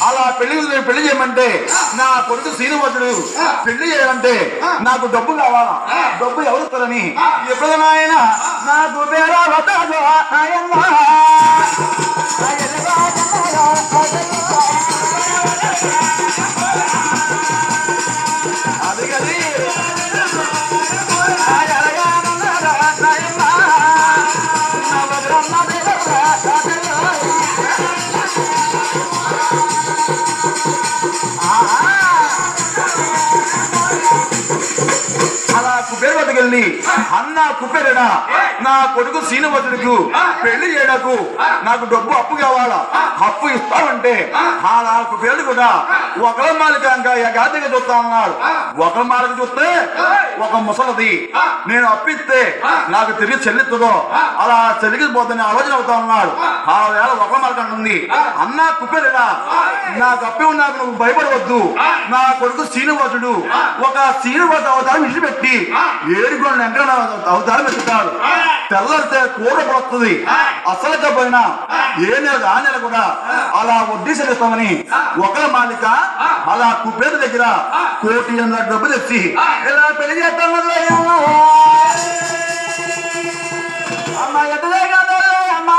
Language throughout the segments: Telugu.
అలా పెళ్లి చేయమంటే నా కొడుకు శ్రీనివాసుడు పెళ్లి చేయాలంటే నాకు డబ్బు కావాలా, డబ్బు ఎవరుతారని ఎప్పుడు నాయన నాకు అది కది అలా కుబేరు వద్దకు వెళ్ళి అన్న కుబేరుడా నా కొడుకు శ్రీనివాసుడికి పెళ్లి చేయడకు నాకు డబ్బు అప్పు కావాలా, అప్పు ఇస్తామంటే ఆ నా కుబేరుడు కూడా ఒకరి మాలికంగా యగాదిగా చూస్తా ఉన్నాడు. ఒకరి మాలిక చూస్తే ఒక ముసలది నేను అప్పిస్తే నాకు తిరిగి చెల్లిస్తుందో అలా చెల్లిపోతుందని ఆలోచన అవుతా ఉన్నాడు. ఆ వేళ ఒకరి మాలిక అంటుంది, అన్న కుబేరుడా నాకు అప్పి ఉన్నాక నువ్వు భయపడవద్దు, నా కొడుకు శ్రీనివాసుడు ఒక శ్రీనివాస అవతారం విడిచిపెట్టి ఏడుగొండ వెంకట అవతారం ఎత్తుతాడు. తెల్లరితే కూర పడుతుంది, అసలుగా పోయినా ఏ నెల ఆ నెల కూడా అలా వడ్డీ చెల్లిస్తామని ఒకరి మాలిక అలా కుబేరు దగ్గర 1,00,00,000 డబ్బు తెచ్చి ఇలా పెళ్లి చేస్తాను అమ్మా ఎద్దలే కాదు అమ్మా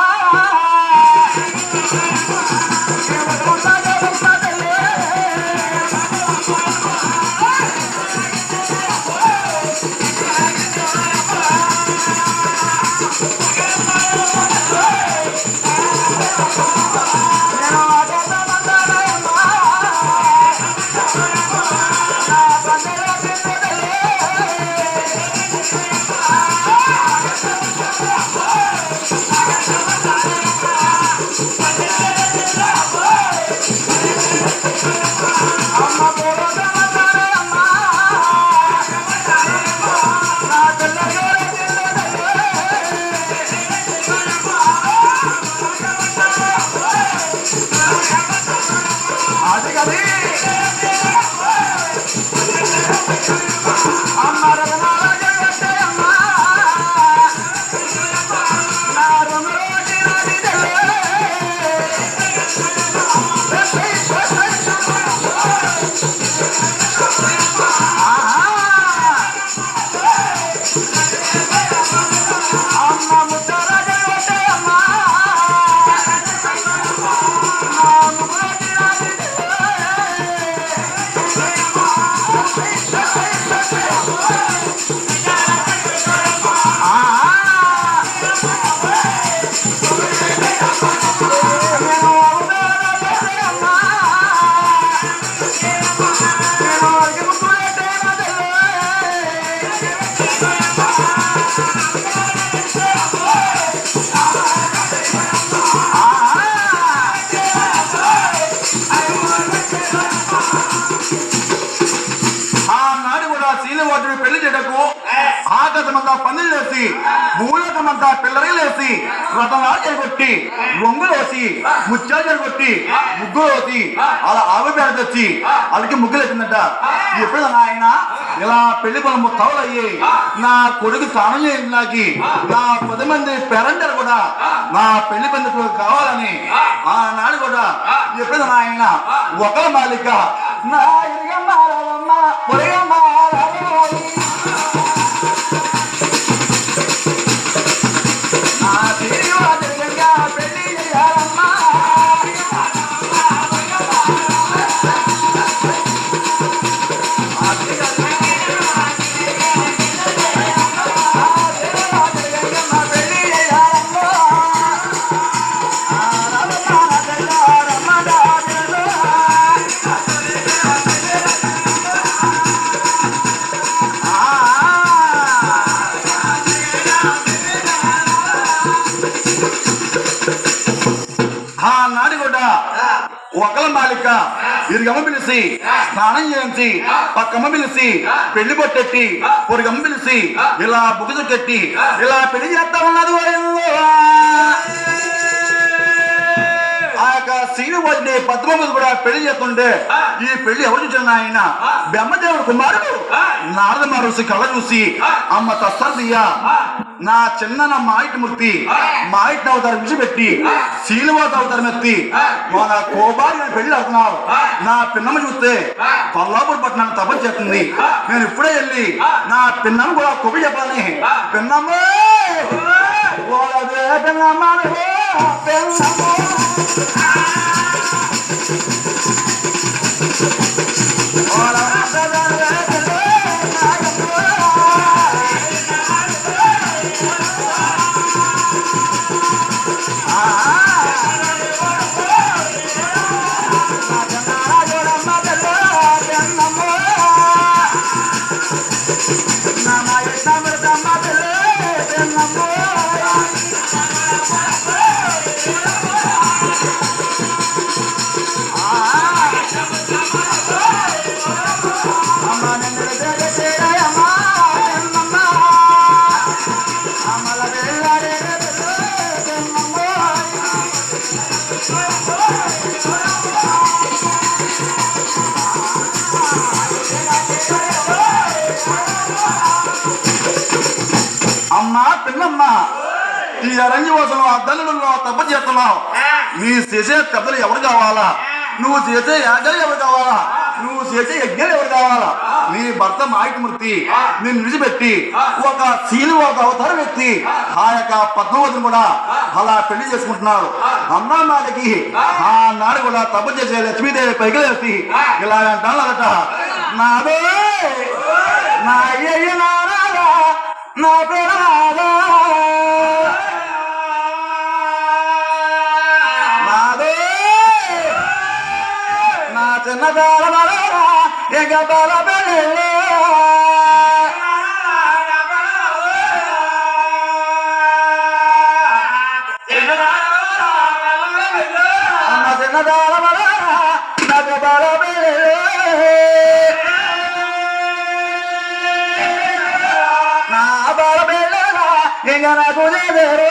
పెళ్లి చేయటకు ఆకాశమంతా పందిలు వేసి భూలోకమంతా పిల్లరలు వేసి రథనాలు కొట్టి రొంగులు వేసి ముత్యాలు కొట్టి ముగ్గులు వేసి అలా ఆవిడ తెచ్చి వాళ్ళకి ముగ్గులు వేసిందట. ఎప్పుడు ఆయన ఇలా పెళ్లి పనులు తవలయ్యాయి, నా కొడుకు స్నానం చేయడానికి నా 10 మంది పేరెంటలు కూడా నా పెళ్లి పండుగ కావాలని ఆనాడు కూడా ఎప్పుడు ఆయన ఒకరి మాలిక నా ఒకల మాలిక ఇరుగమ్మ పిలిచి స్నానం చేయించి పక్కమ్మ పిలిచి పెళ్లి పొట్టెట్టి పొరుగమ్మ పిలిచి ఇలా బుగుజు కట్టి ఇలా పెళ్లి చేస్తా ఉన్నది. ఆ యొక్క శ్రీనివాసుని పద్మములు కూడా పెళ్లి చేస్తుంటే ఈ పెళ్లి ఎవరు చూసిన ఆయన బ్రహ్మదేవుడు కుమారుడు నారద మహర్షి కళ చూసి అమ్మ తస్సయ్యా నా చిన్న నా మాయిటి మూర్తి మాయిటి అవతారం విడిచిపెట్టి శ్రీనివాస అవతారం ఎత్తి మన కోబారి పెళ్లి అవుతున్నారు. నా పిన్నమ్మ చూస్తే కొల్లాపూర్ పట్టణాన్ని తపస్సు చేస్తుంది. నేను ఇప్పుడే వెళ్ళి నా పిన్నమ్మ కూడా కొబ్బి చెప్పాలని పిన్నమ్మ అమ్మా పిన్నమ్మ ఈ అరణ్యవాసంలో అద్దెలలో తపస్సు చేస్తున్నావు. నీ చేసే కథలు ఎవరు కావాలా? నువ్వు చేసే యాగాలు ఎవరు కావాలా? నువ్వు చేసే యజ్ఞాలు ఎవరు కావాలా? నీ భర్త మాయికమూర్తి నిన్ను విడిచిపెట్టి ఒక శ్రీనివాస అవతారం ఎత్తి ఆ యొక్క పద్మావతిని కూడా అలా పెళ్లి చేసుకుంటున్నాడు. అన్నాళ్ళకి ఆనాడు కూడా తపస్సు చేసే లక్ష్మీదేవి పైకి వేసి ఇలా అంటాడట, నాదే నా అయ్య నారాగా నా పేరాగా నాదే నా చిన్న బాల బలరా ఇక బల బలే చిన్న బాల బలరా నాకు బల బలే నా బల బెల్లరా ఇక నాకు లేరు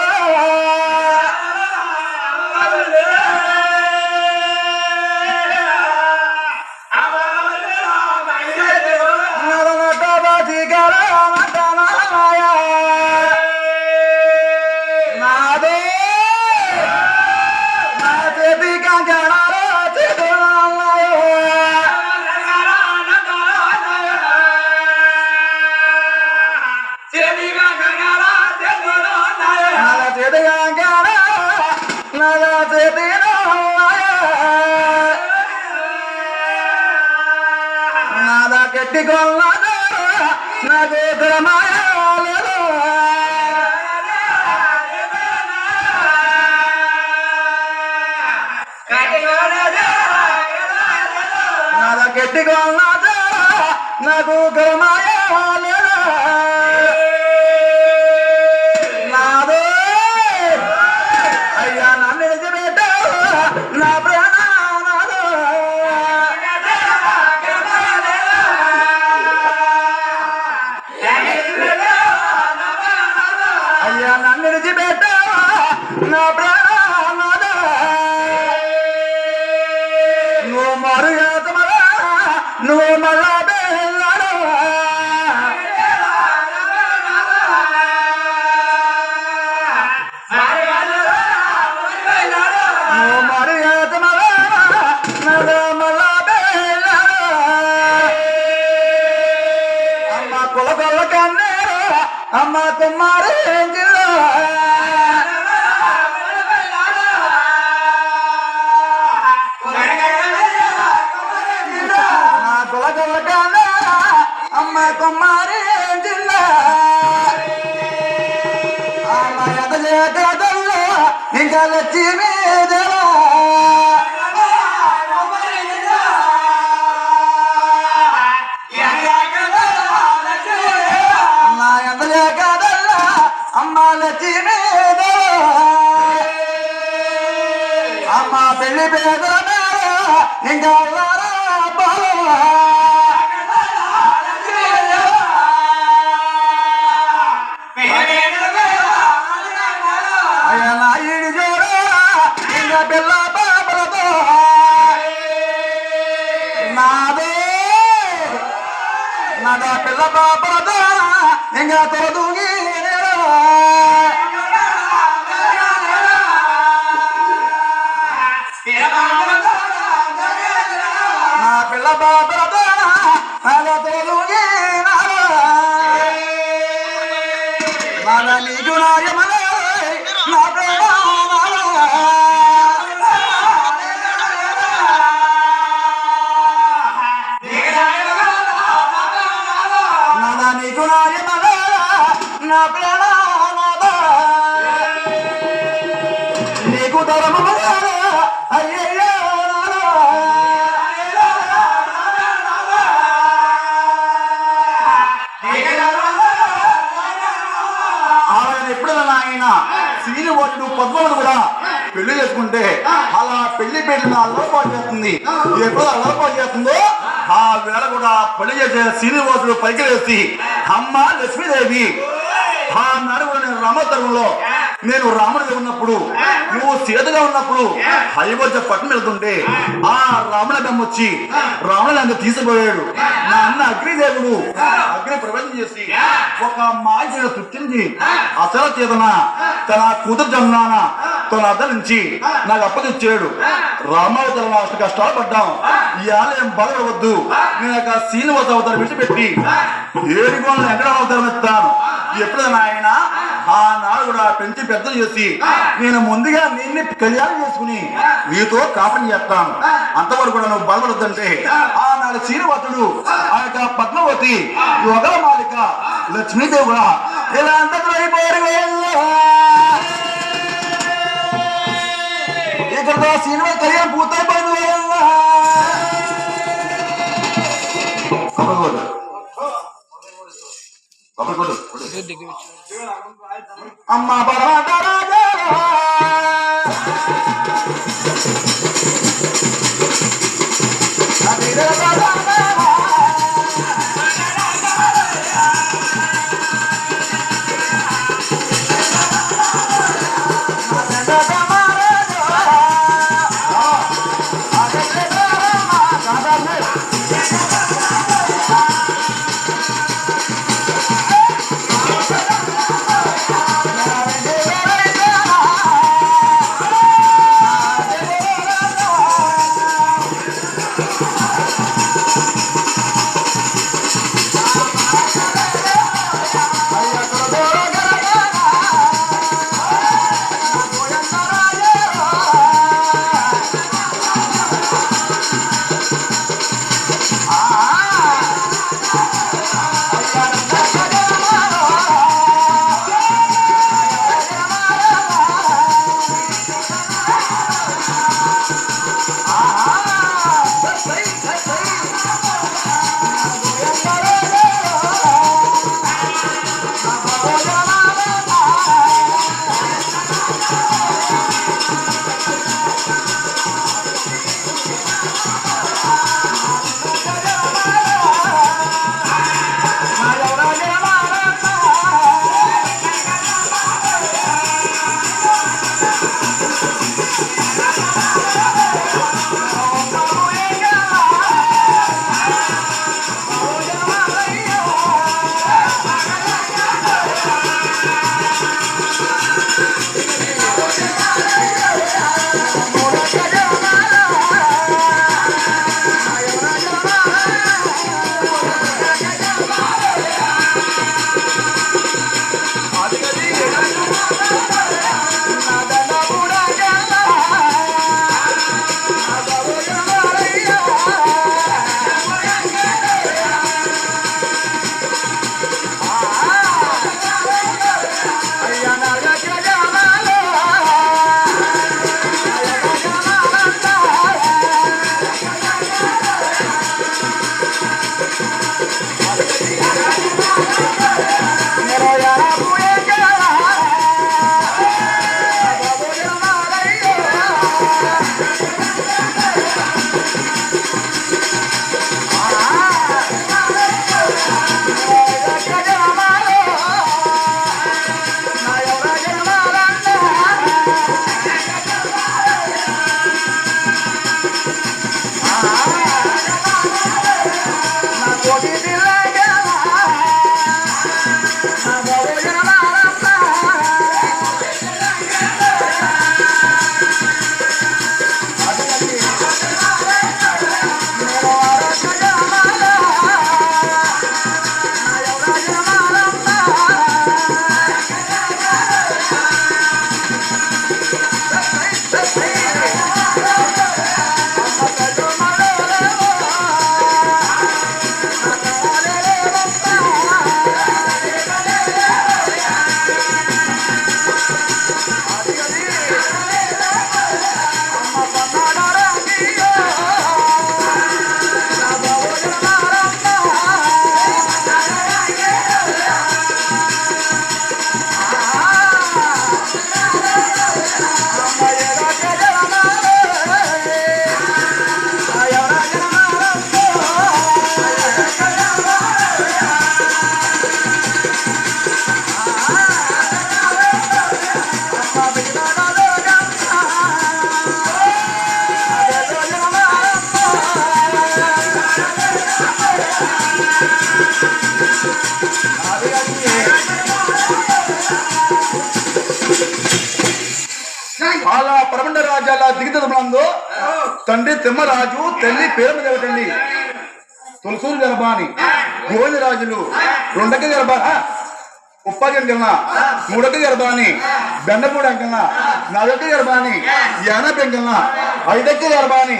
గట్టి గొల్ల నాకు గ్రమాయాలేదు గట్టి గొల్ల నాకు గ్రమాయాలేదు నాదో అయ్యా నన్ను నిజమేటావు నా ప్రాణాలు అయ్యా నన్ను నిజమేటావు నా ప్రాణాలు నువ్వు మరుగతమరా నువ్వు మళ్ళా బెల్లాడు అమ్మ కుమారి నా కులగొల్ల అమ్మ కుమారి అమ్మ ఎదలేదల్లో ఇంకా లక్ష్మీ అమ్మ పెళ్లి పేద ఇంకా అయ్యా నా ఈడి జోడ ఇంకా పిల్ల బాబలతో నాదే నాదా పిల్ల బాబలతో ఇంకా తొలదూగి నీకు నాయమల నా ప్రేమ నీకు నాయమల నా ప్రేమ నీకు తరము అయ్యయ్యో ఎప్పుడైనా ఆయన శ్రీనివాసుడు పద్మములు కూడా పెళ్లి చేసుకుంటే అలా పెళ్లి పెట్టిన అల్లపాటు చేస్తుంది. ఎప్పుడు అల్లపాటు చేస్తుందో ఆ వేళ కూడా పెళ్లి చేసే శ్రీనివాసుడు పైకి వేసి అమ్మ లక్ష్మీదేవి ఆ నడుగు నేను రామతరంలో నేను రాముడిగా ఉన్నప్పుడు నువ్వు సీతగా ఉన్నప్పుడు అయోధ్య పట్టణం వెళ్తుంటే ఆ రాముల బెమ్మ వచ్చి రాముల అంత తీసుకుపోయాడు. నా అన్న అగ్నిదేవుడు అగ్ని ప్రవేశం చేసి ఒక మాయను సృష్టించి అసలు చేతన తన కూతురు జన్నాన తన అద్దం నుంచి నాకు అప్పగిచ్చాడు. రామావతారం అష్ట కష్టాలు పడ్డాం. ఈ ఆలయం బాధపడవద్దు, నేను ఒక శ్రీనివాస అవతారం విడిచిపెట్టి 7 కోణాలు వెంకటరామ అవతారం ఎత్తాను. ఎప్పుడైనా ఆయన ఆనాడు కూడా పెంచి పెద్ద చేసి నేను ముందుగా నిన్ను కళ్యాణం చేసుకుని నీతో కాపం చేస్తాను, అంతవరకు కూడా నువ్వు బాధపడద్దంటే ఆనాడు శ్రీనివాసుడు ఆ యొక్క పద్మవతి యుగల మాలిక లక్ష్మీదేవి కూడా ఇలా అంతైపోయారు. ఇక్కడతో శ్రీనివాస కళ్యాణం పూర్తయిపోయింది. అమ్మ బరాజా అలా పరమండ రాజ్యాల దిగుతున్నందు తండ్రి తిమ్మరాజు తల్లి పేరు మీద ఏమిటండి తులసూరు గర్భాని గోవిందరాజులు రెండక్క గర్భ ఉప్పాజం కింద మూడక్క గర్భాని బెండపూడి అంకన్న నాలుగక్క గర్భాని యాన పెంకన్న ఐదక్క గర్భాని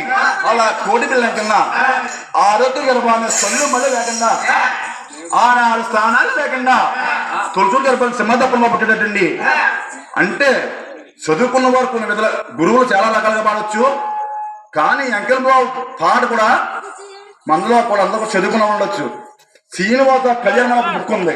అలా కోటి పిల్ల అంకన్న ఆరొక్క గర్భాని సొల్లు మళ్ళీ లేకుండా 6 స్థానాలు లేకుండా తులసూరు గర్భాన్ని సింహతప్పంలో పుట్టేటట్టండి. అంటే చదువుకున్న వారు కొన్ని విధాల గురువులు చాలా రకాలుగా పాడవచ్చు, కానీ అంకెలబాబు పాట కూడా మనలో కూడా అందరూ చదువుకున్న ఉండొచ్చు. శ్రీనివాస కళ్యాణ బుక్ ఉంది.